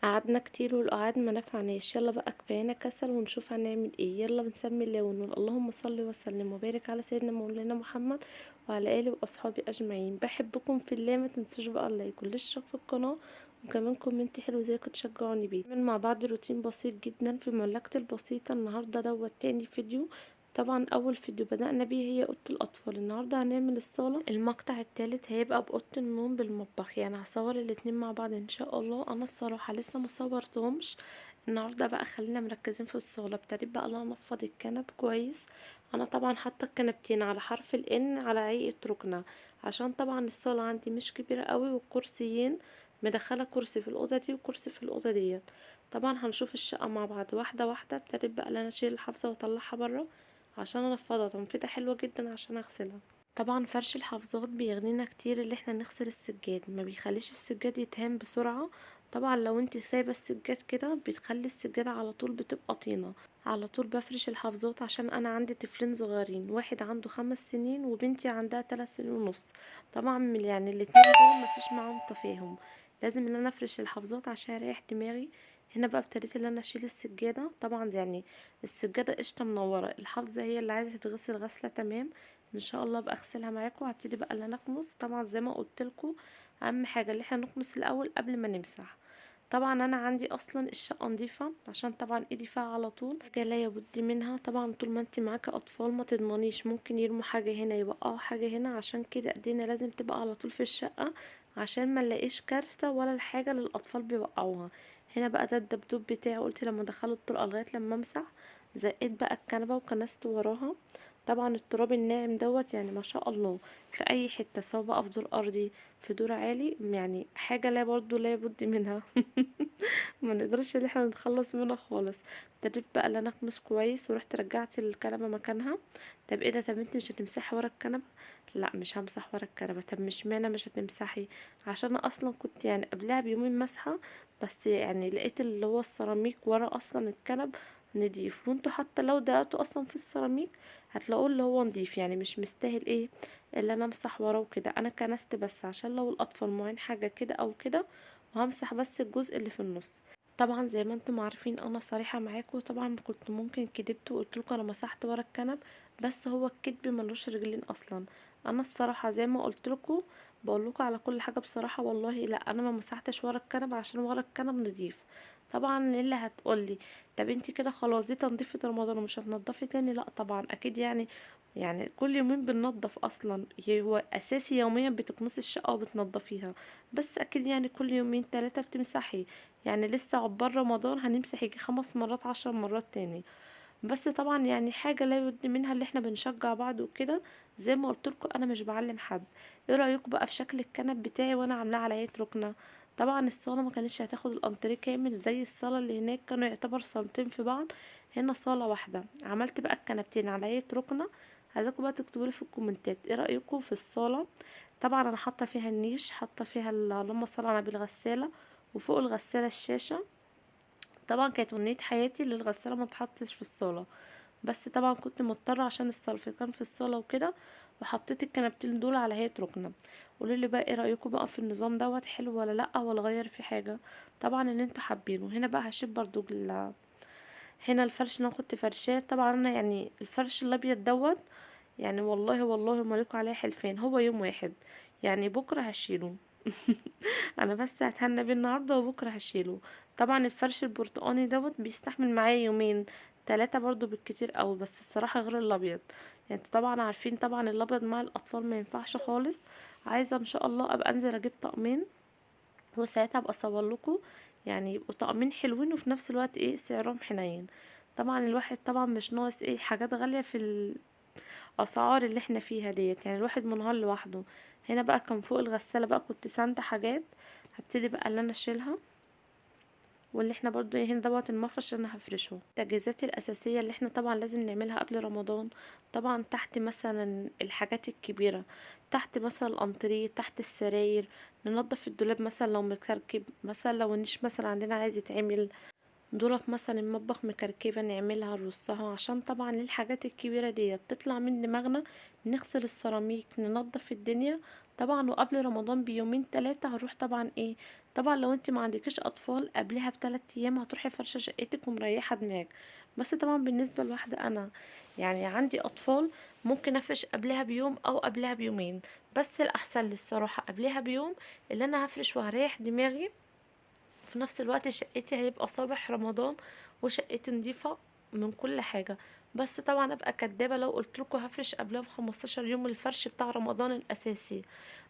قعدنا كتير والقعاد ما نفعناش. يلا بقى كفايانا كسل ونشوف هنعمل ايه. يلا بنسمي الله ونقول اللهم صل وسلم وبارك على سيدنا مولانا محمد وعلى اله واصحابه اجمعين. بحبكم في الله، ما تنسوش بقى اللايك والاشتراك في القناه وكمان كومنت حلو زي كنت تشجعوني بيه. نعمل مع بعض روتين بسيط جدا في مملكة البسيطة. النهارده تاني فيديو. طبعا اول فيديو بدأنا بيه هي اوضة الاطفال. النهارده هنعمل الصالة. المقطع التالت هيبقى باوضة النوم بالمطبخ، يعني هصور الاتنين مع بعض ان شاء الله. انا الصراحة لسه ما صورتهمش النهارده بقى، خلينا مركزين في الصالة. ابتديت بقى انا انفض الكنب كويس. انا طبعا حاطه الكنبتين على حرف الان على هيئة ركنة، عشان طبعا الصالة عندي مش كبيرة قوي، والكرسيين مدخله كرسي في الاوضه دي وكرسي في الاوضه ديت. طبعا هنشوف الشقه مع بعض واحده واحده. ابتديت بقى ان انا اشيل الحافظه واطلعها بره عشان انفضها. تنفيضه حلوه جدا عشان اغسلها. طبعا فرش الحافظات بيغنينا كتير اللي احنا نغسل السجاد، ما بيخليش السجاد يتهان بسرعه. طبعا لو انت سايبه السجاد كده بتخلي السجاد على طول بتبقى طينه. على طول بفرش الحافظات عشان انا عندي طفلين صغيرين، واحد عنده 5 سنين وبنتي عندها 3 سنين ونص. طبعا يعني الاتنين دول مفيش معاهم تفاهم، لازم ان انا افرش الحافظات عشان اريح دماغي. هنا بقى ابتديت ان انا اشيل السجاده. طبعا يعني السجاده قشطه منوره، الحافظه هي اللي عايزه تتغسل غسله تمام. ان شاء الله بقى اغسلها معاكم. هبتدي بقى ان انا اكنس. طبعا زي ما قلت لكم اهم حاجه اللي احنا نكنس الاول قبل ما نمسح. طبعا انا عندي اصلا الشقه نظيفه عشان طبعا ايدي فيها على طول، حاجه لا يبد منها. طبعا طول ما انت معاكي اطفال ما تضمنيش، ممكن يرموا حاجه هنا يوقعوا حاجه هنا، عشان كده ايدينا لازم تبقى على طول في الشقه عشان ما نلاقيش كارثه ولا الحاجه اللي الاطفال بيوقعوها. هنا بقى ده الدبدوب بتاعي، قلت لما ادخله الطرقه لغايه لما امسح. زقيت بقى الكنبه وكنست وراها. طبعا التراب الناعم دوت يعني ما شاء الله في اي حته، سواء بقى في دور ارضي في دور عالي، يعني حاجه لا برضو لا بد منها. ما نقدرش ان احنا نتخلص منها خالص. ابتديت بقى ان انا اكنس كويس ورحت رجعت الكنبه مكانها. طب ايه ده؟ طب انت مش هتمسحي ورا الكنبه؟ لا مش همسح ورا الكنبه. طب مش معنى مش هتمسحي؟ عشان انا اصلا كنت يعني قبلها بيومين مسحه، بس يعني لقيت اللي هو السيراميك ورا اصلا الكنب نضيف، وانتوا حتى لو دققتوا اصلا في السيراميك هتلاقوه اللي هو نضيف، يعني مش مستاهل ايه اللي انا امسح وراه وكده. انا كنست بس عشان لو الاطفال معين حاجه كده او كده، وهمسح بس الجزء اللي في النص. طبعا زي ما انتم عارفين انا صريحه معاكم. طبعا كنت ممكن كدبت وقلت لكم انا مسحت ورا الكنب، بس هو الكدب ملوش رجلين اصلا. انا الصراحه زي ما قلت لكم بقول لكم على كل حاجه بصراحه، والله لا انا ما مسحتش ورا الكنب عشان ورا الكنب نضيف. طبعا اللي هتقولي طب انت كده خلاص دي تنظيفة رمضان ومش هتنضفي تاني؟ لا طبعا اكيد، يعني كل يومين بننضف اصلا. هو اساسي يوميا بتكنسي الشقة وبتنضفيها، بس اكيد يعني كل يومين 3 بتمسحي. يعني لسه عقبال رمضان هنمسح يجي 5 مرات 10 مرات تاني. بس طبعا يعني حاجة لا يد منها اللي احنا بنشجع بعض وكده. زي ما قلت لكم انا مش بعلم حد. ايه رأيكم بقى في شكل الكنب بتاعي وانا عاملاه على هيئة ركنة؟ طبعا الصالة ما كانتش هتاخد الانتريه كامل زي الصالة اللي هناك، كانوا يعتبر صالتين في بعض. هنا صالة واحدة. عملت بقى الكنبتين على هيئة ركنة. عايزاكم بقى تكتبوا لي في الكومنتات ايه رأيكم في الصالة. طبعا انا حاطه فيها النيش، حاطه فيها اللهم صل على النبي الغسالة، وفوق الغسالة الشاشة. طبعا كانت أمنية حياتي اللي الغسالة ما تحطش في الصالة، بس طبعا كنت مضطرة عشان السلفيكان في الصالة وكده، وحطيت الكنبتين دول على هيئة ركنة. قولوا لي بقى ايه رأيكم بقى في النظام دوت، حلو ولا لا، ولا غير في حاجة؟ طبعا اللي انتوا حابينه. هنا بقى هشيل برضو هنا الفرش اللي انا كنت فرشاه. طبعا انا يعني الفرش الابيض دوت يعني والله والله مالكوا عليه حلفان، هو يوم واحد يعني بكره هشيله. انا بس هتهنى بيه النهارده وبكره هشيله. طبعا الفرش البرتقاني دوت بيستحمل معايا يومين 3 برضو بالكتير قوي، بس الصراحه غير الابيض. يعني انتوا طبعا عارفين طبعا الابيض مع الاطفال ما ينفعش خالص. عايزه ان شاء الله ابقى انزل اجيب طقمين وساعتها ابقى اصور لكم، يعني يبقوا طقمين حلوين وفي نفس الوقت ايه سعرهم حنين. طبعا الواحد طبعا مش ناقص ايه حاجات غاليه في الاسعار اللي احنا فيها ديت، يعني الواحد منهار لوحده. هنا بقى كان فوق الغسالة بقى كنت سانده حاجات، هبتدي بقى اللي انا اشيلها. واللي احنا برضو هنا دوت المفرش اللي انا هفرشه. التجهيزات الاساسيه اللي احنا طبعا لازم نعملها قبل رمضان. طبعا تحت مثلا الحاجات الكبيره، تحت مثلا الانتريه، تحت السراير، ننظف الدولاب مثلا لو مكركب، مثلا لو النيش مثلا عندنا عايز يتعمل، دولاب مثلا المطبخ مكركبة نعملها نرصها، عشان طبعا الحاجات الكبيرة دي تطلع من دماغنا. نغسل السيراميك ننظف الدنيا. طبعا وقبل رمضان بيومين 3 هنروح طبعا ايه طبعا لو انت ما عندكيش اطفال قبلها ب3 ايام هتروحي فرشه شقتك ومريحه دماغك. بس طبعا بالنسبه لواحده انا يعني عندي اطفال، ممكن افرش قبلها بيوم او قبلها بيومين، بس الاحسن لي الصراحه قبلها بيوم، اللي انا هفرش وهريح دماغي. في نفس الوقت شقتي هيبقى صباح رمضان وشقتي نظيفة من كل حاجة. بس طبعا ابقى كدابة لو قلتلكوا هفرش قبلها ب15 يوم الفرش بتاع رمضان الاساسي،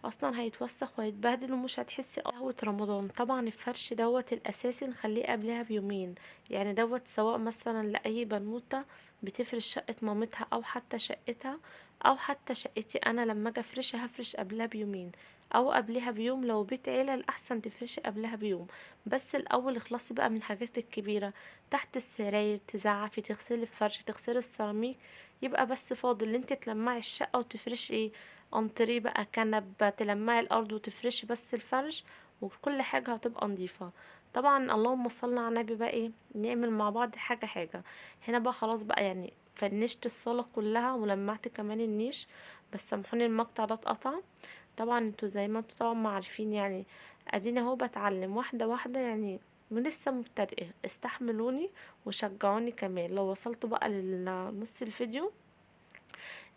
اصلا هيتوسخ وهيتبهدل ومش هتحسي قهوة رمضان. طبعا الفرش دوت الاساسي نخليه قبلها بيومين، يعني دوت سواء مثلا لاي بنوتة بتفرش شقة مامتها او حتى شقتها او حتى شقتي انا لما اجي افرشها هفرش قبلها بيومين او قبلها بيوم. لو بيت عيلة الاحسن تفرشي قبلها بيوم. بس الاول اخلصي بقى من الحاجات الكبيره، تحت السراير تزعفي تغسلي الفرش تغسلي السيراميك، يبقى بس فاضل ان انت تلمعي الشقه وتفرشي ايه، انتريه بقى كنب، تلمعي الارض وتفرشي بس الفرش، وكل حاجه هتبقى نظيفه. طبعا اللهم صل على النبي بقى ايه، نعمل مع بعض حاجه حاجه. هنا بقى خلاص بقى يعني فنشت الصاله كلها ولمعت كمان النيش، بس سامحوني المقطع ده اتقطع. طبعا انتوا زي ما انتوا طبعا ما عارفين يعني، ادينا اهو بتعلم واحده واحده يعني، من لسه مبتدئه، استحملوني وشجعوني كمان. لو وصلت بقى لنص الفيديو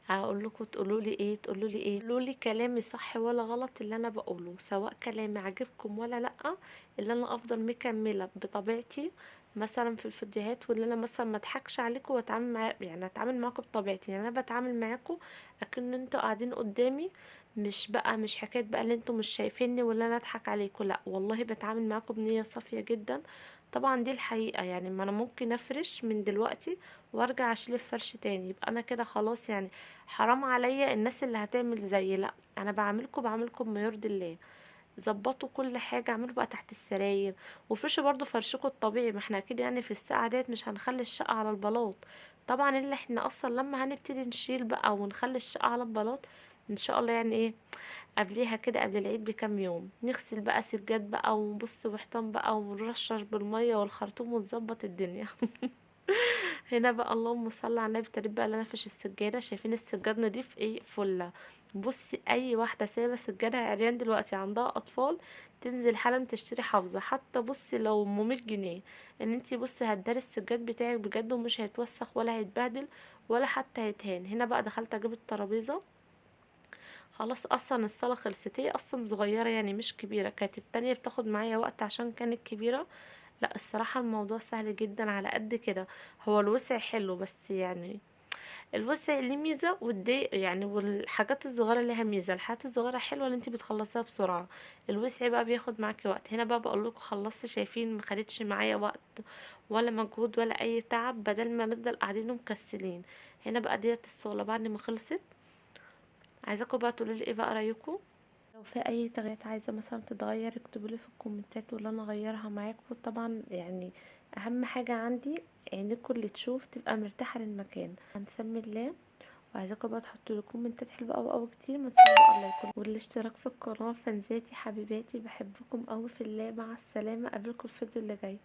هقول لكم تقولوا لي كلامي صح ولا غلط اللي انا بقوله، سواء كلامي عجبكم ولا لا، اللي انا افضل مكمله بطبيعتي مثلا في الفيديوهات، واللي انا مثلا ما اضحكش عليكم واتعامل مع يعني اتعامل معاكم بطبيعتي. يعني انا بتعامل معاكم اكن انتوا قاعدين قدامي، مش حكايه بقى اللي انتوا مش شايفيني ولا انا اضحك عليكم، لا والله بتعامل معاكم بنيه صافيه جدا. طبعا دي الحقيقه يعني، ما انا ممكن افرش من دلوقتي وارجع اشيل الفرش تاني، يبقى انا كده خلاص يعني حرام عليا الناس اللي هتعمل زيي. لا انا بعملكم بما يرضي الله. ظبطوا كل حاجه، اعملوا بقى تحت السراير وفرشوا برضو فرشكم الطبيعي، ما احنا اكيد يعني في الساعه ديت مش هنخلي الشقه على البلاط. طبعا اللي احنا اصلا لما هنبتدي نشيل بقى ونخلي الشقه على البلاط ان شاء الله يعني ايه، قبليها كده قبل العيد بكام يوم نغسل بقى سجاد بقى ونبص وحيطان بقى ونرشش بالميه والخرطوم ونظبط الدنيا. هنا بقى اللهم صل على النبي، ابتديت بقى انفش السجاده، شايفين السجاد نضيف ايه فله. بصي اي واحده سايبه سجادها عريان دلوقتي عندها اطفال تنزل حالا تشتري حافظه، حتى بصي لو 100 جنيه، ان انتي بصي هتداري السجاد بتاعك بجد ومش هيتوسخ ولا هيتبهدل ولا حتى هيتهان. هنا بقى دخلت اجيب الترابيزه، خلاص اصلا الصاله خلصت، هي اصلا صغيره يعني مش كبيره، كانت التانية بتاخد معايا وقت عشان كانت كبيره. لا الصراحة الموضوع سهل جدا على قد كده. هو الوسع حلو بس يعني الوسع ليه ميزة والضيق يعني، والحاجات الصغيرة ليها ميزة. الحاجات الصغيرة حلوة اللي انت بتخلصيها بسرعة، الوسع بقى بياخد معاكي وقت. هنا بقى بقول لكم خلصت، شايفين ما خدتش معايا وقت ولا مجهود ولا اي تعب، بدل ما نفضل قاعدين ومكسلين. هنا بقى ديت الصالة بعد ما خلصت. عايزاكم بقى تقولوا لي ايه بقى رايكم، لو في اي تغييرات عايزه مثلا تتغير اكتبوا لي في الكومنتات ولا انا اغيرها معاكم. طبعا يعني اهم حاجه عندي عينكم اللي تشوف تبقى مرتاحه للمكان. هنسمي الله، وعايزاكم بقى تحطوا لي كومنتات حلوه قوي كتير، ما تنسوش بقى اللايك والاشتراك في القناه. فانزاتي حبيباتي بحبكم قوي في الله، مع السلامه، اقابلكم الفيديو اللي جاي.